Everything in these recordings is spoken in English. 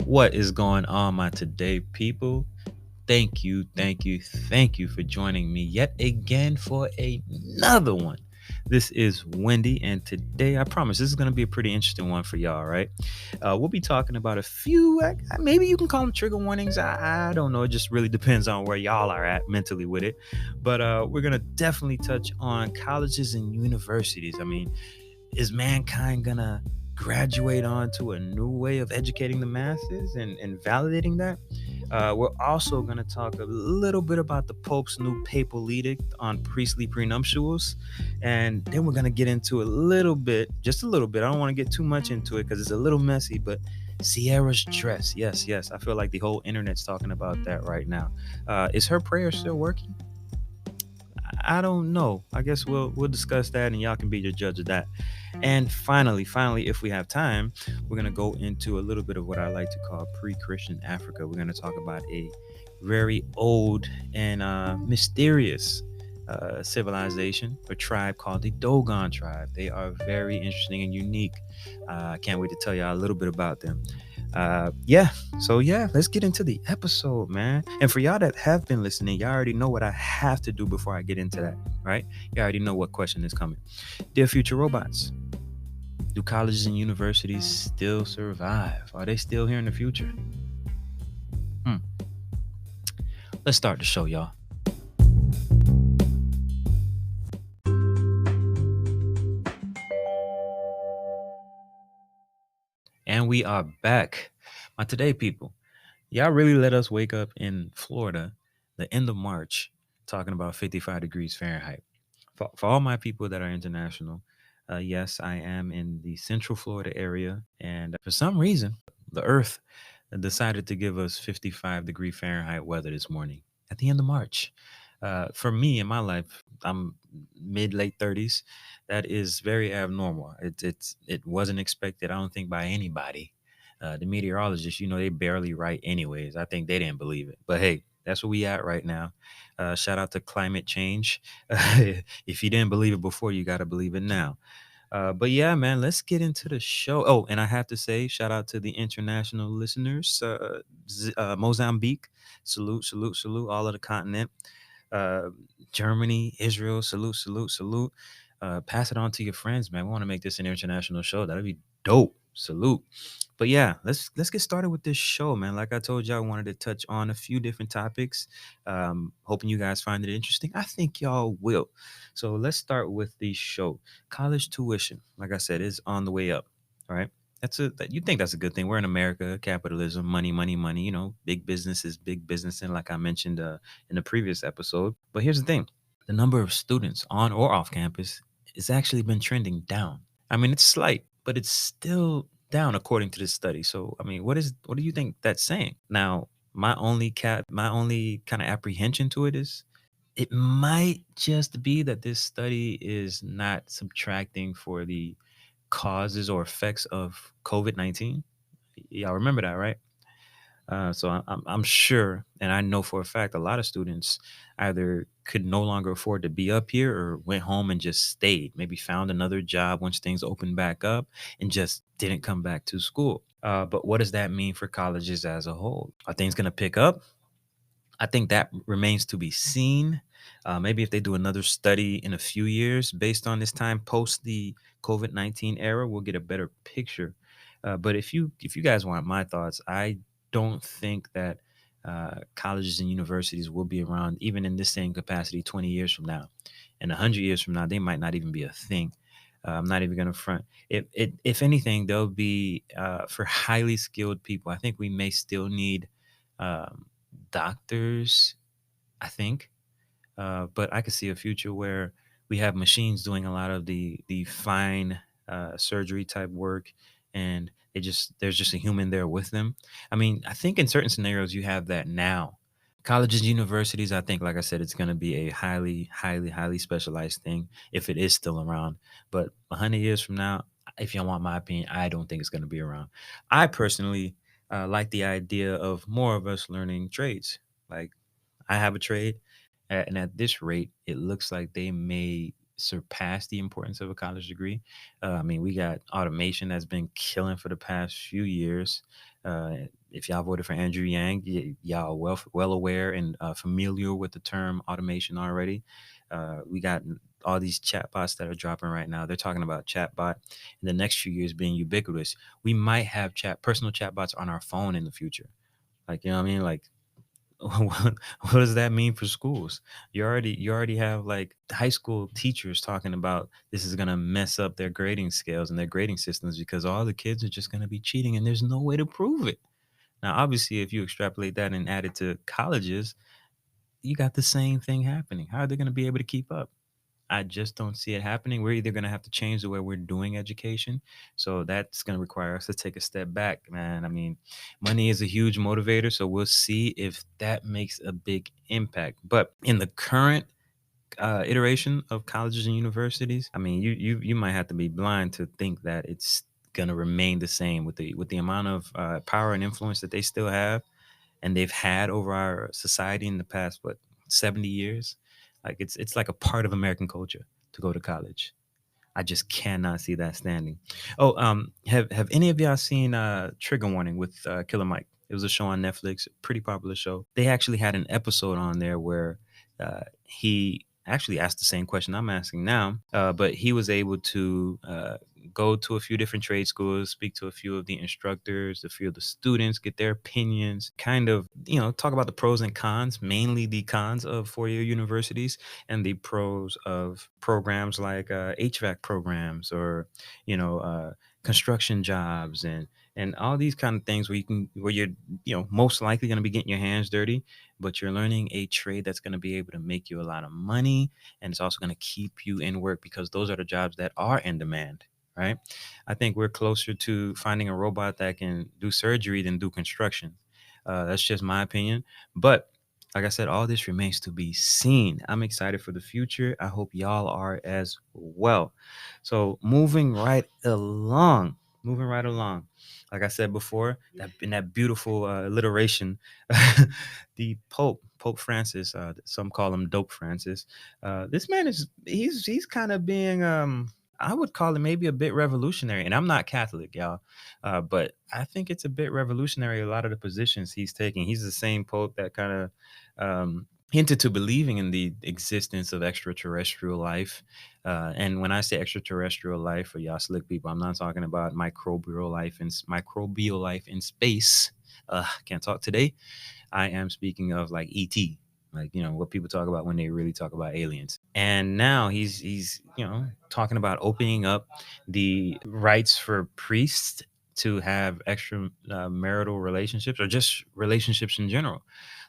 What is going on, my today people? Thank you for joining me yet again for another one. This is Wendy, and today I promise this is going to be a pretty interesting one for y'all, right? We'll be talking about a few, maybe you can call them trigger warnings. I don't know. It just really depends on where y'all are at mentally with it. But we're going to definitely touch on colleges and universities. I mean, is mankind gonna graduate onto a new way of educating the masses and validating that? We're also going to talk a little bit about the Pope's new papal edict on priestly prenuptials. And then we're going to get into a little bit, just a little bit. I don't want to get too much into it because it's a little messy, but Ciara's dress. Yes. I feel like the whole internet's talking about that right now. Is her prayer still working? I don't know. I guess we'll discuss that, and y'all can be the judge of that. And finally, if we have time, we're gonna go into a little bit of what I like to call pre-Christian Africa. We're gonna talk about a very old and mysterious civilization or tribe called the Dogon Tribe. They are very interesting and unique. I can't wait to tell y'all a little bit about them. Yeah, so yeah, let's get into the episode, man. And for y'all that have been listening, y'all already know what I have to do before I get into that, right? You already know what question is coming. Dear future robots, do colleges and universities still survive? Are they still here in the future? Hmm. Let's start the show, y'all. And we are back. My today people, y'all really let us wake up in Florida the end of March talking about 55 degrees Fahrenheit. For all my people that are international, yes, I am in the Central Florida area. And for some reason, the Earth decided to give us 55-degree Fahrenheit weather this morning at the end of March. For me in my life, I'm mid late 30s. That is very abnormal. It wasn't expected. I don't think by anybody. The meteorologists, they barely write anyways. I think they didn't believe it. But hey, that's where we at right now. Shout out to climate change. If you didn't believe it before, you got to believe it now. But yeah, man, let's get into the show. Oh, and I have to say, shout out to the international listeners, Mozambique, salute, all of the continent, uh, Germany, Israel, salute. Pass it on to your friends, man. We want to make this an international show. That'd be dope. Salute. But yeah, let's get started with this show, man. Like I told you, I wanted to touch on a few different topics. Hoping you guys find it interesting. I think y'all will. So let's start with the show. College tuition, like I said, is on the way up. All right. You think that's a good thing. We're in America, capitalism, money. Big business is big business. And like I mentioned in the previous episode. But here's the thing. The number of students on or off campus has actually been trending down. I mean, it's slight, but it's still down according to this study. So, I mean, what do you think that's saying? Now, my only kind of apprehension to it is it might just be that this study is not subtracting for the causes or effects of COVID-19. Y'all remember that, right? So I'm sure, and I know for a fact, a lot of students either could no longer afford to be up here or went home and just stayed. Maybe found another job once things opened back up and just didn't come back to school. But what does that mean for colleges as a whole? Are things going to pick up? I think that remains to be seen. Maybe if they do another study in a few years based on this time post the COVID-19 era, we'll get a better picture. But if you guys want my thoughts, I don't think that colleges and universities will be around even in this same capacity 20 years from now. And 100 years from now, they might not even be a thing. I'm not even going to front. If anything, they'll be for highly skilled people. I think we may still need um, doctors, I think. But I could see a future where we have machines doing a lot of the fine surgery type work, and there's just a human there with them. I mean, I think in certain scenarios you have that now. Colleges, universities, I think, like I said, it's going to be a highly specialized thing if it is still around. But 100 years from now, if you want my opinion, I don't think it's going to be around. I personally like the idea of more of us learning trades. Like I have a trade, and at this rate, it looks like they may surpass the importance of a college degree. I mean, we got automation that's been killing for the past few years. Uh, if y'all voted for Andrew Yang, y'all well aware and familiar with the term automation already. We got all these chatbots that are dropping right now. They're talking about chatbot in the next few years being ubiquitous. We might have personal chatbots on our phone in the future. Like, you know what I mean? Like, what does that mean for schools? You already have like high school teachers talking about this is gonna mess up their grading scales and their grading systems because all the kids are just gonna be cheating and there's no way to prove it. Now, obviously, if you extrapolate that and add it to colleges, you got the same thing happening. How are they gonna be able to keep up? I just don't see it happening. We're either going to have to change the way we're doing education. So that's going to require us to take a step back, man. I mean, money is a huge motivator. So we'll see if that makes a big impact. But in the current iteration of colleges and universities, I mean, you might have to be blind to think that it's going to remain the same with the amount of power and influence that they still have and they've had over our society in the past, what, 70 years. Like it's like a part of American culture to go to college. I just cannot see that standing. Oh, have any of y'all seen Trigger Warning with Killer Mike? It was a show on Netflix, a pretty popular show. They actually had an episode on there where he actually asked the same question I'm asking now, but he was able to go to a few different trade schools, speak to a few of the instructors, a few of the students, get their opinions, kind of, talk about the pros and cons, mainly the cons of four-year universities and the pros of programs like HVAC programs or construction jobs and all these kind of things where you're most likely going to be getting your hands dirty, but you're learning a trade that's going to be able to make you a lot of money, and it's also going to keep you in work because those are the jobs that are in demand. Right. I think we're closer to finding a robot that can do surgery than do construction. That's just my opinion. But like I said, all this remains to be seen. I'm excited for the future. I hope y'all are as well. So moving right along. Like I said before, that in that beautiful alliteration, the Pope Francis, some call him Dope Francis. This man he's kind of being I would call it maybe a bit revolutionary. And I'm not Catholic, y'all. But I think it's a bit revolutionary, a lot of the positions he's taking. He's the same Pope that kind of hinted to believing in the existence of extraterrestrial life. And when I say extraterrestrial life, for y'all slick people, I'm not talking about microbial life in space. Can't talk today. I am speaking of like ET, like what people talk about when they really talk about aliens. And now he's talking about opening up the rights for priests to have extra marital relationships or just relationships in general.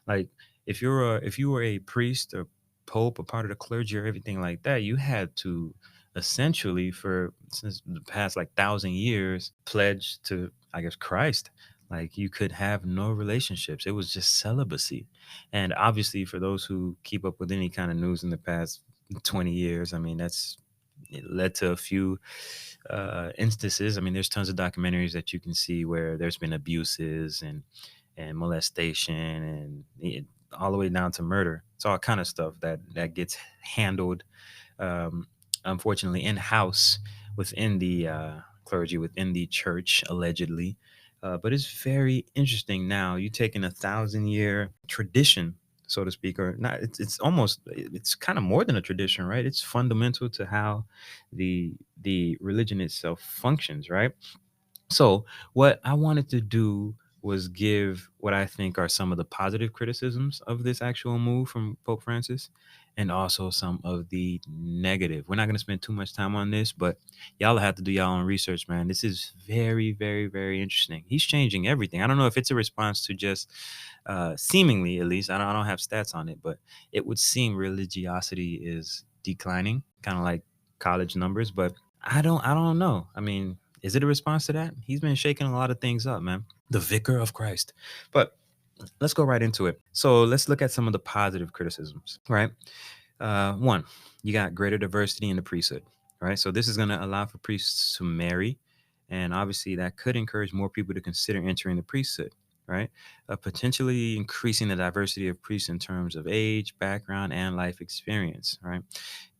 Like if you were a priest or pope or part of the clergy or everything like that, you had to essentially for since the past like 1,000 years pledge to, I guess, Christ. Like you could have no relationships. It was just celibacy. And obviously for those who keep up with any kind of news in the past 20 years, I mean, it led to a few instances. I mean, there's tons of documentaries that you can see where there's been abuses and molestation and all the way down to murder. It's all kind of stuff that gets handled, um, unfortunately, in house within the clergy, within the church, allegedly. But it's very interesting now. You taking 1,000-year tradition, so to speak, or not. It's kind of more than a tradition, right? It's fundamental to how the religion itself functions, right? So, what I wanted to do was give what I think are some of the positive criticisms of this actual move from Pope Francis and also some of the negative. We're not going to spend too much time on this, but y'all have to do y'all own research, man. This is very, very, very interesting. He's changing everything. I don't know if it's a response to just seemingly, at least, I don't have stats on it, but it would seem religiosity is declining, kind of like college numbers, but I don't know. I mean, is it a response to that? He's been shaking a lot of things up, man. The vicar of Christ. But let's go right into it. So let's look at some of the positive criticisms, right? One, you got greater diversity in the priesthood, right? So this is going to allow for priests to marry. And obviously that could encourage more people to consider entering the priesthood, right? Potentially increasing the diversity of priests in terms of age, background, and life experience, right?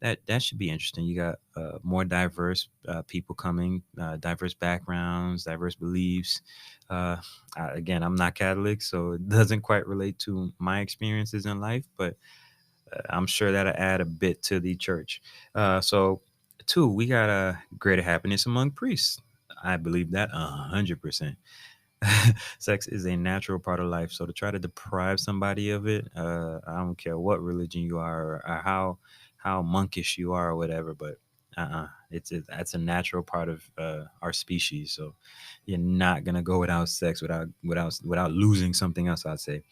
That should be interesting. You got more diverse people coming, diverse backgrounds, diverse beliefs. Uh, Again, I'm not Catholic, so it doesn't quite relate to my experiences in life, but I'm sure that'll add a bit to the church. So, two, we got a greater happiness among priests. I believe that 100%. Sex is a natural part of life. So to try to deprive somebody of it, I don't care what religion you are or how monkish you are or whatever, but that's a natural part of our species. So you're not gonna go without sex without losing something else, I'd say.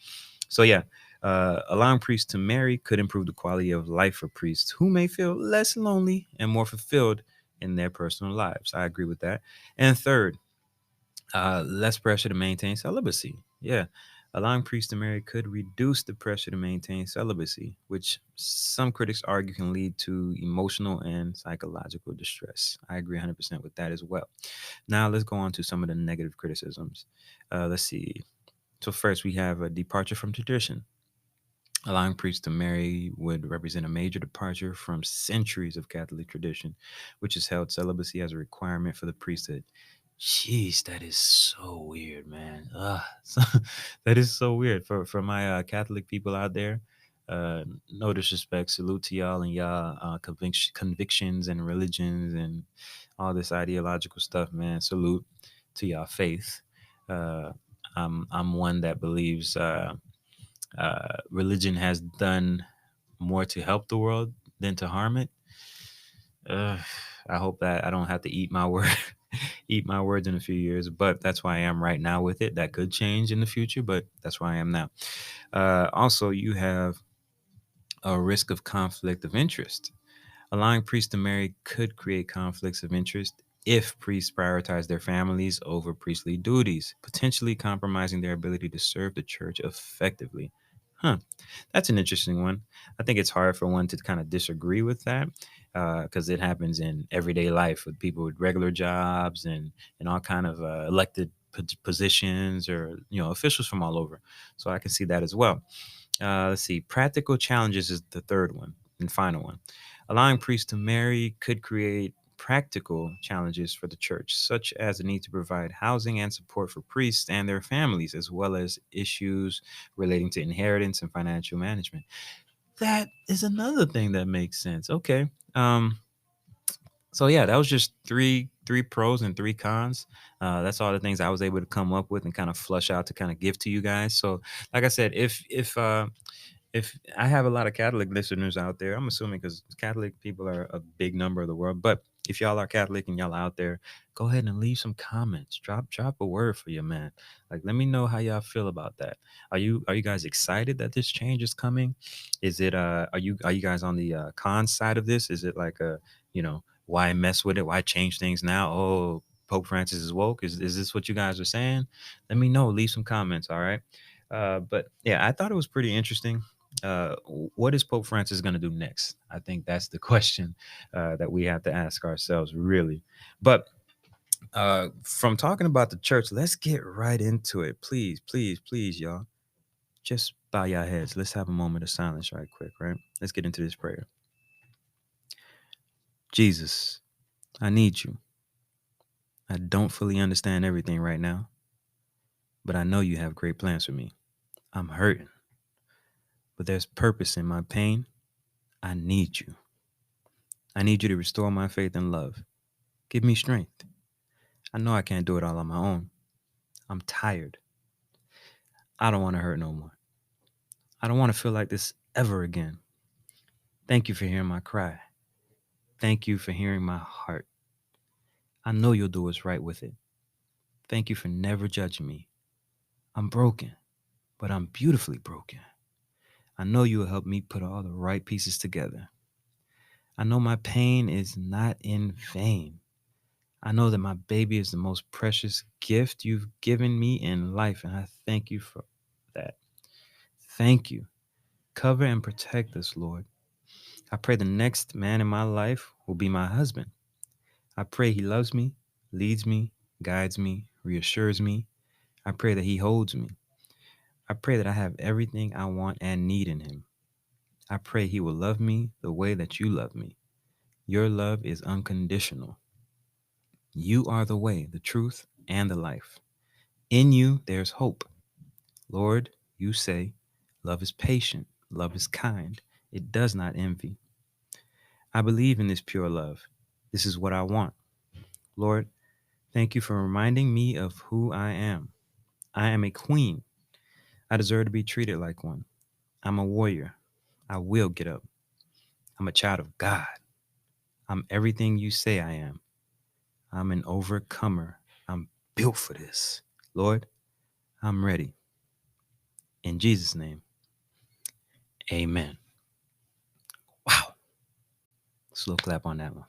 So yeah, allowing priests to marry could improve the quality of life for priests who may feel less lonely and more fulfilled in their personal lives. I agree with that. And third, less pressure to maintain celibacy. Yeah. Allowing priests to marry could reduce the pressure to maintain celibacy, which some critics argue can lead to emotional and psychological distress. I agree 100% with that as well. Now, let's go on to some of the negative criticisms. Let's see. So, first, we have a departure from tradition. Allowing priests to marry would represent a major departure from centuries of Catholic tradition, which has held celibacy as a requirement for the priesthood. Jeez, that is so weird, man. That is so weird for my Catholic people out there. No disrespect, salute to y'all and y'all convictions and religions and all this ideological stuff, man. Salute to y'all faith. Uh, I'm one that believes. Religion has done more to help the world than to harm it. Uh, I hope that I don't have to eat my word, eat my words in a few years. But that's why I am right now with it. That could change in the future, but that's why I am now. Also, you have a risk of conflict of interest. Allowing priests to marry could create conflicts of interest if priests prioritize their families over priestly duties, potentially compromising their ability to serve the church effectively. Huh. That's an interesting one. I think it's hard for one to kind of disagree with that because it happens in everyday life with people with regular jobs and all kind of elected positions or officials from all over. So I can see that as well. Let's see. Practical challenges is the third one and final one. Allowing priests to marry could create practical challenges for the church, such as the need to provide housing and support for priests and their families, as well as issues relating to inheritance and financial management. That is another thing that makes sense. Okay. So yeah, that was just three pros and three cons. That's all the things I was able to come up with and kind of flush out to kind of give to you guys. So, like I said, if I have a lot of Catholic listeners out there, I'm assuming because Catholic people are a big number of the world. But if y'all are Catholic and y'all out there, go ahead and leave some comments. Drop a word for your man. Like, let me know how y'all feel about that. Are you guys excited that this change is coming? Is it are you guys on the con side of this? Is it like why mess with it? Why change things now? Oh, Pope Francis is woke. Is this what you guys are saying? Let me know. Leave some comments. All right. But yeah, I thought it was pretty interesting. What is Pope Francis going to do next? I think that's the question that we have to ask ourselves, really. But from talking about the church, let's get right into it. Please, please, please, y'all. Just bow your heads. Let's have a moment of silence, right quick, right? Let's get into this prayer. Jesus, I need you. I don't fully understand everything right now, but I know you have great plans for me. I'm hurting, but there's purpose in my pain. I need you. I need you to restore my faith and love. Give me strength. I know I can't do it all on my own. I'm tired. I don't want to hurt no more. I don't want to feel like this ever again. Thank you for hearing my cry. Thank you for hearing my heart. I know you'll do what's right with it. Thank you for never judging me. I'm broken, but I'm beautifully broken. I know you will help me put all the right pieces together. I know my pain is not in vain. I know that my baby is the most precious gift you've given me in life, and I thank you for that. Thank you. Cover and protect us, Lord. I pray the next man in my life will be my husband. I pray he loves me, leads me, guides me, reassures me. I pray that he holds me. I pray that I have everything I want and need in him. I pray he will love me the way that you love me. Your love is unconditional. You are the way, the truth, and the life. In you, there's hope. Lord, you say, love is patient, love is kind, it does not envy. I believe in this pure love. This is what I want. Lord, thank you for reminding me of who I am. I am a queen. I deserve to be treated like one. I'm a warrior. I will get up. I'm a child of God. I'm everything you say I am. I'm an overcomer. I'm built for this. Lord, I'm ready. In Jesus' name, amen. Wow. Slow clap on that one.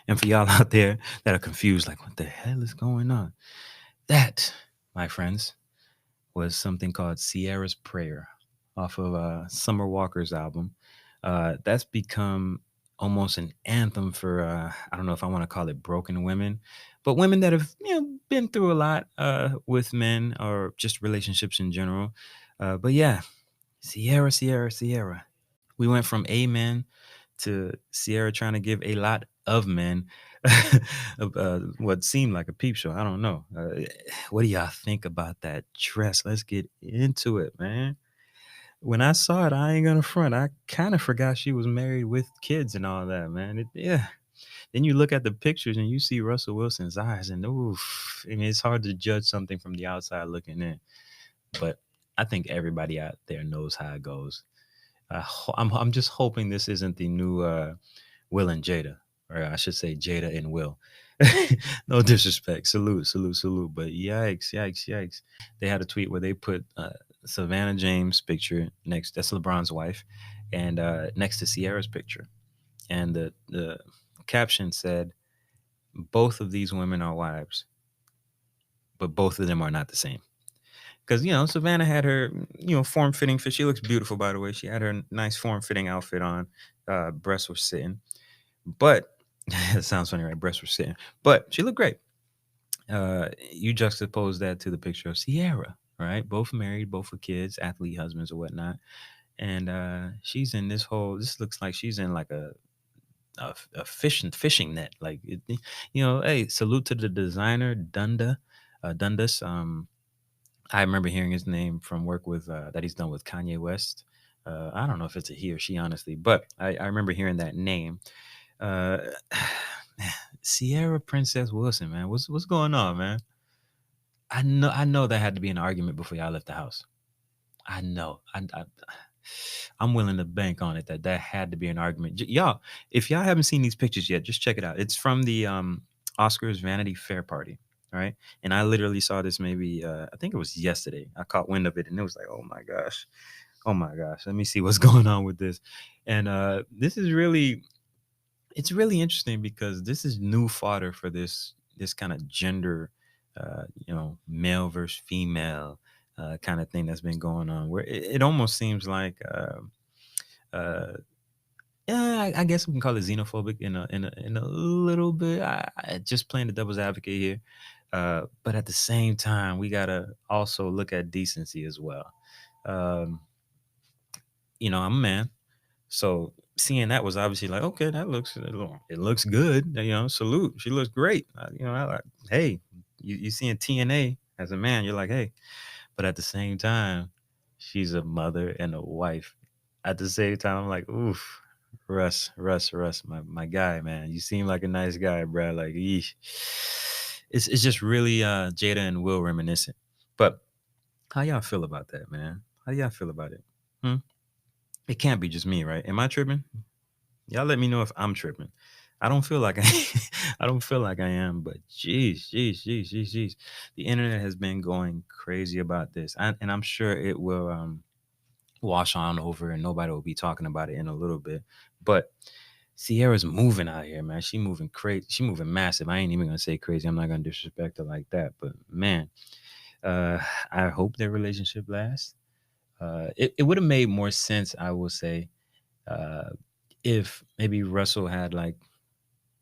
And for y'all out there that are confused, like, what the hell is going on? That, my friends, was something called Ciara's Prayer off of Summer Walker's album. That's become almost an anthem for, I don't know if I want to call it broken women, but women that have been through a lot with men or just relationships in general. But yeah, Ciara, Ciara, Ciara. We went from amen to Ciara trying to give a lot of men what seemed like a peep show. I don't know. What do y'all think about that dress? Let's get into it, man. When I saw it, I ain't gonna front. I kind of forgot she was married with kids and all that, man. Yeah. Then you look at the pictures and you see Russell Wilson's eyes, and oof, I mean, it's hard to judge something from the outside looking in. But I think everybody out there knows how it goes. I'm just hoping this isn't the new Will and Jada, or I should say Jada and Will. No disrespect. Salute, salute, salute. But yikes, yikes, yikes. They had a tweet where they put Savannah James' picture next. That's LeBron's wife, and next to Ciara's picture, and the caption said, "Both of these women are wives, but both of them are not the same." Because Savannah had her form fitting fit. She looks beautiful, by the way. She had her nice form fitting outfit on. Breasts were sitting, but it sounds funny, right? Breasts were sitting, but she looked great. You juxtapose that to the picture of Ciara, right? Both married, both with kids, athlete husbands or whatnot, and she's in this whole. This looks like she's in like a fishing net. Like hey, salute to the designer Dundas. I remember hearing his name from work with that he's done with Kanye West. I don't know if it's a he or she, honestly, but I remember hearing that name. Uh, Ciara Princess Wilson, man, what's going on, man? I know that had to be an argument before y'all left the house. I know. I'm willing to bank on it that had to be an argument. Y'all, if y'all haven't seen these pictures yet, just check it out. It's from the Oscars Vanity Fair party. All right. And I literally saw this maybe, I think it was yesterday. I caught wind of it and it was like, oh my gosh. Oh my gosh. Let me see what's going on with this. And this is really, it's really interesting because this is new fodder for this kind of gender, male versus female kind of thing that's been going on, where it almost seems like, uh, yeah, I guess we can call it xenophobic in a little bit. I just playing the devil's advocate here, but at the same time, we gotta also look at decency as well. Um, I'm a man, so seeing that was obviously like, okay, it looks good. Salute. She looks great. Hey, you seeing TNA as a man, you're like, hey, but at the same time, she's a mother and a wife. At the same time, I'm like, oof, Russ, my guy, man. You seem like a nice guy, bro. Like, yeesh. It's just really Jada and Will reminiscent. But how y'all feel about that, man? How y'all feel about it? Hmm? It can't be just me, right? Am I tripping? Y'all let me know if I'm tripping. I don't feel like I don't feel like I am, but jeez. The internet has been going crazy about this. And I'm sure it will wash on over and nobody will be talking about it in a little bit. But Ciara's moving out here, man. She moving crazy. She moving massive. I ain't even gonna say crazy. I'm not gonna disrespect her like that. But man, uh, I hope their relationship lasts. It would have made more sense, I will say, uh, if maybe Russell had like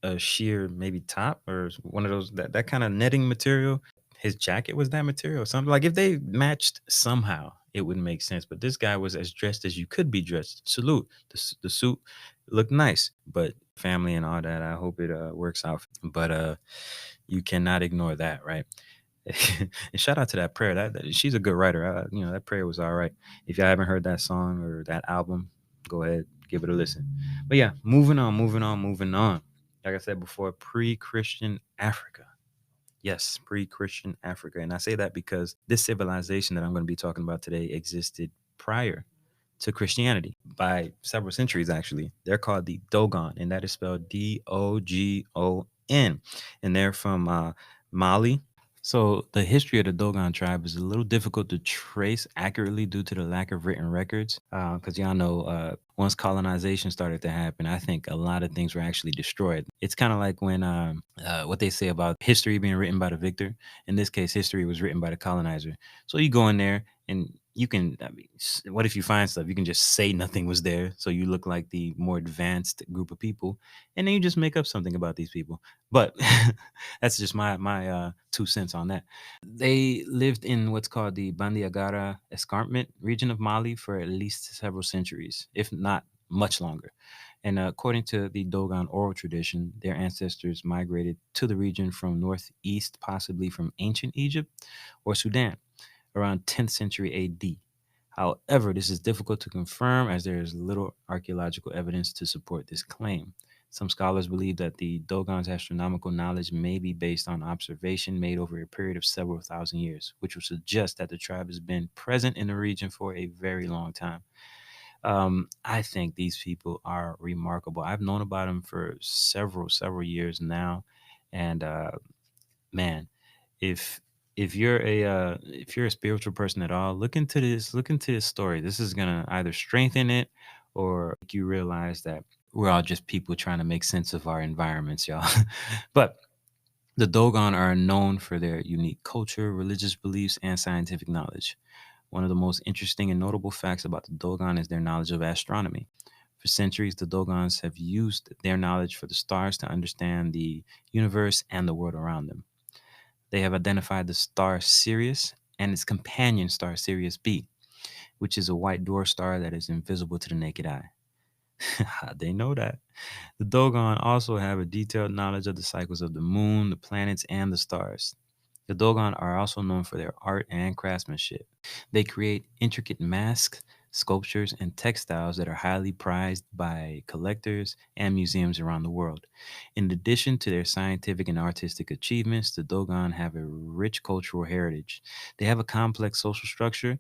a sheer maybe top or one of those that kind of netting material. his jacket was that material or something. Like if they matched somehow, it would make sense. But this guy was as dressed as you could be dressed. Salute. The suit looked nice, but family and all that. I hope it works out. But you cannot ignore that, right? And shout out to that prayer. She's a good writer. That prayer was all right. If y'all haven't heard that song or that album, go ahead, give it a listen. But yeah, moving on. Like I said before, pre-Christian Africa. Yes, pre-Christian Africa. And I say that because this civilization that I'm going to be talking about today existed prior to Christianity by several centuries, actually. They're called the Dogon, and that is spelled Dogon. And they're from Mali. So the history of the Dogon tribe is a little difficult to trace accurately due to the lack of written records. Because y'all know, once colonization started to happen, I think a lot of things were actually destroyed. It's kind of like when what they say about history being written by the victor. In this case, history was written by the colonizer. So you go in there and you can. I mean, what if you find stuff? You can just say nothing was there, so you look like the more advanced group of people, and then you just make up something about these people. But that's just my 2 cents on that. They lived in what's called the Bandiagara escarpment region of Mali for at least several centuries, if not much longer. And according to the Dogon oral tradition, their ancestors migrated to the region from northeast, possibly from ancient Egypt or Sudan, around 10th century AD. However, this is difficult to confirm as there is little archaeological evidence to support this claim. Some scholars believe that the Dogon's astronomical knowledge may be based on observation made over a period of several thousand years, which would suggest that the tribe has been present in the region for a very long time. I think these people are remarkable. I've known about them for several years now, and man, if if you're a spiritual person at all, look into this story. This is gonna either strengthen it or make you realize that we're all just people trying to make sense of our environments, y'all. But the Dogon are known for their unique culture, religious beliefs, and scientific knowledge. One of the most interesting and notable facts about the Dogon is their knowledge of astronomy. For centuries, the Dogons have used their knowledge for the stars to understand the universe and the world around them. They have identified the star Sirius and its companion star Sirius B, which is a white dwarf star that is invisible to the naked eye. They know that. The Dogon also have a detailed knowledge of the cycles of the moon, the planets, and the stars. The Dogon are also known for their art and craftsmanship. They create intricate masks, sculptures, and textiles that are highly prized by collectors and museums around the world. In addition to their scientific and artistic achievements, the Dogon have a rich cultural heritage. They have a complex social structure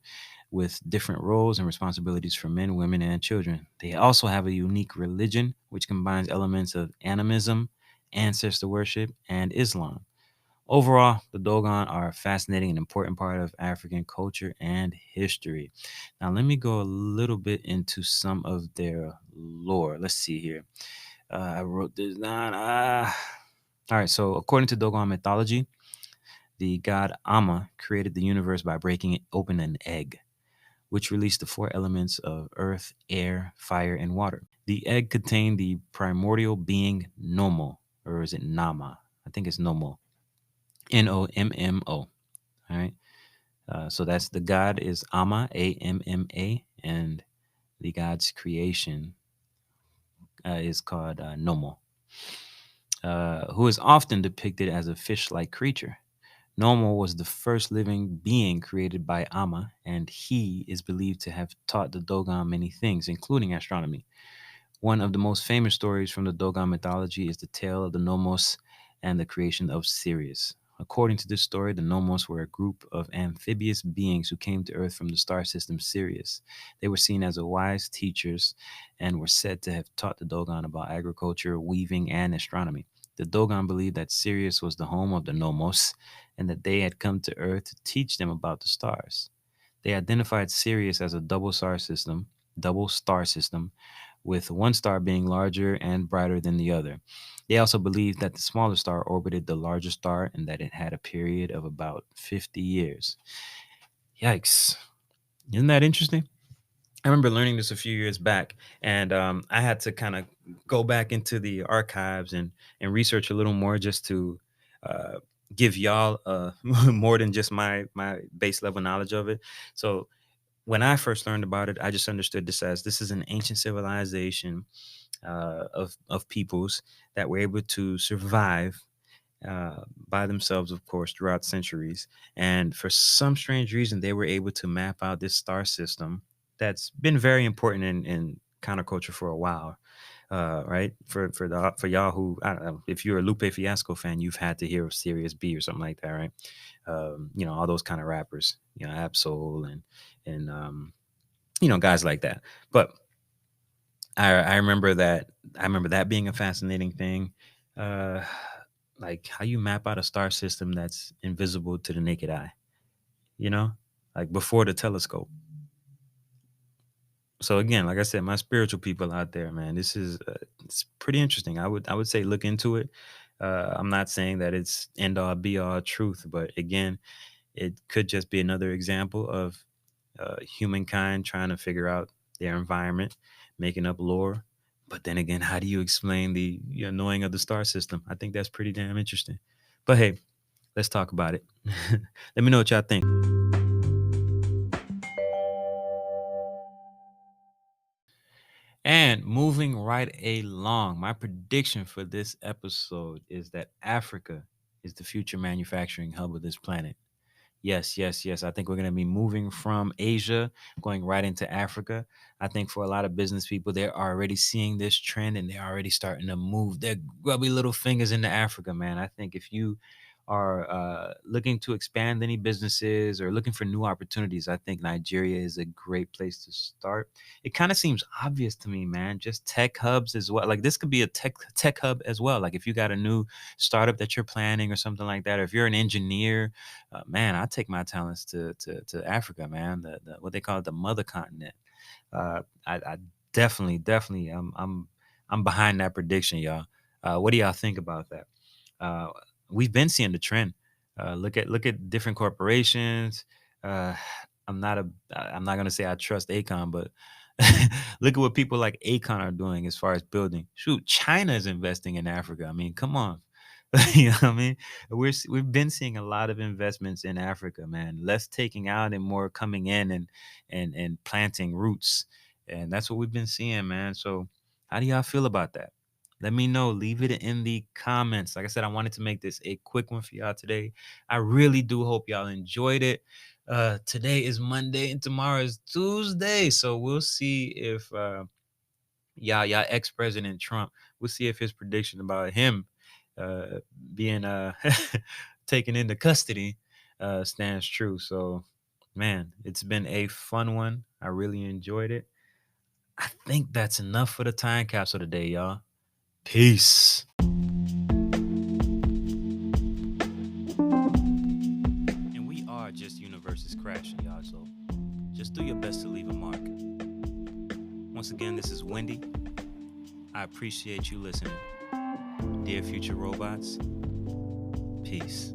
with different roles and responsibilities for men, women, and children. They also have a unique religion, which combines elements of animism, ancestor worship, and Islam. Overall, the Dogon are a fascinating and important part of African culture and history. Now, let me go a little bit into some of their lore. Let's see here. I wrote this down. All right, so according to Dogon mythology, the god Amma created the universe by breaking open an egg, which released the four elements of earth, air, fire, and water. The egg contained the primordial being Nomo, or is it Nama? I think it's Nomo. Nommo. All right. So that's the god is Amma, Amma, and the god's creation is called Nomo, who is often depicted as a fish like creature. Nomo was the first living being created by Amma, and he is believed to have taught the Dogon many things, including astronomy. One of the most famous stories from the Dogon mythology is the tale of the Nomos and the creation of Sirius. According to this story, the Nomos were a group of amphibious beings who came to Earth from the star system Sirius. They were seen as wise teachers and were said to have taught the Dogon about agriculture, weaving, and astronomy. The Dogon believed that Sirius was the home of the Nomos and that they had come to Earth to teach them about the stars. They identified Sirius as a double star system, with one star being larger and brighter than the other. They also believed that the smaller star orbited the larger star and that it had a period of about 50 years. Yikes. Isn't that interesting? I remember learning this a few years back, and I had to kind of go back into the archives and research a little more just to give y'all more than just my base level knowledge of it. So when I first learned about it, I just understood this as this is an ancient civilization of peoples that were able to survive by themselves, of course, throughout centuries. And for some strange reason, they were able to map out this star system that's been very important in counterculture for a while. Right, for y'all who, I don't know, if you're a Lupe Fiasco fan, you've had to hear of Sirius B or something like that, right? All those kind of rappers, Absol and guys like that. But I remember that. I remember that being a fascinating thing. Uh, like how you map out a star system that's invisible to the naked eye, you know, like before the telescope. So again, like I said, my spiritual people out there, man, this is it's pretty interesting. I would say look into it. I'm not saying that it's end all be all truth, but again, it could just be another example of humankind trying to figure out their environment, making up lore. But then again, how do you explain the knowing of the star system? I think that's pretty damn interesting. But hey, let's talk about it. Let me know what y'all think. And moving right along, my prediction for this episode is that Africa is the future manufacturing hub of this planet. Yes, yes, yes. I think we're going to be moving from Asia, going right into Africa. I think for a lot of business people, they're already seeing this trend and they're already starting to move their grubby little fingers into Africa, man. I think if you are looking to expand any businesses or looking for new opportunities, I think Nigeria is a great place to start. It kind of seems obvious to me, man. Just tech hubs as well. Like this could be a tech hub as well. Like if you got a new startup that you're planning or something like that, or if you're an engineer, man, I take my talents to Africa, man. The what they call it, the mother continent. I definitely, I'm behind that prediction, y'all. What do y'all think about that? Uh, we've been seeing the trend. Look at different corporations. Uh, I'm not gonna say I trust Akon, but look at what people like Akon are doing as far as building. Shoot, China is investing in Africa. I mean, come on. You know what I mean? We've been seeing a lot of investments in Africa, man. Less taking out and more coming in and planting roots. And that's what we've been seeing, man. So how do y'all feel about that? Let me know. Leave it in the comments. Like I said, I wanted to make this a quick one for y'all today. I really do hope y'all enjoyed it. Today is Monday and tomorrow is Tuesday. So we'll see if y'all ex-president Trump, we'll see if his prediction about him uh being taken into custody stands true. So man, it's been a fun one. I really enjoyed it. I think that's enough for the time capsule today, y'all. Peace. And we are just universes crashing, y'all. So just do your best to leave a mark. Once again, this is Wendy. I appreciate you listening. Dear future robots, peace.